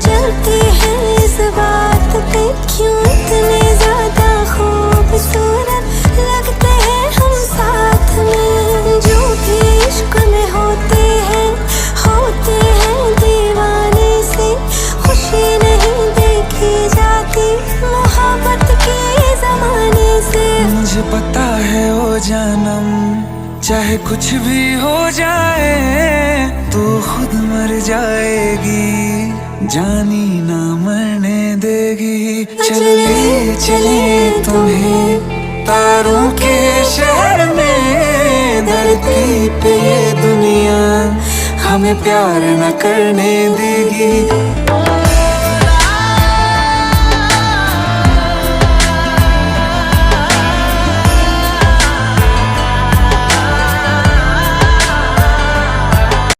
जलते हैं इस बात पे, क्यों इतने ज्यादा खूबसूरत लगते हैं हम साथ में। जो भी इश्क में होते हैं दीवाने से, खुशी नहीं देखी जाती मोहब्बत के जमाने से। मुझे पता है ओ जानम, चाहे कुछ भी हो जाए तू खुद मर जाएगी, जानी ना मरने देगी। चले चले तुम्हें तारों के शहर में, धरती पे ये दुनिया हमें प्यार न करने देगी।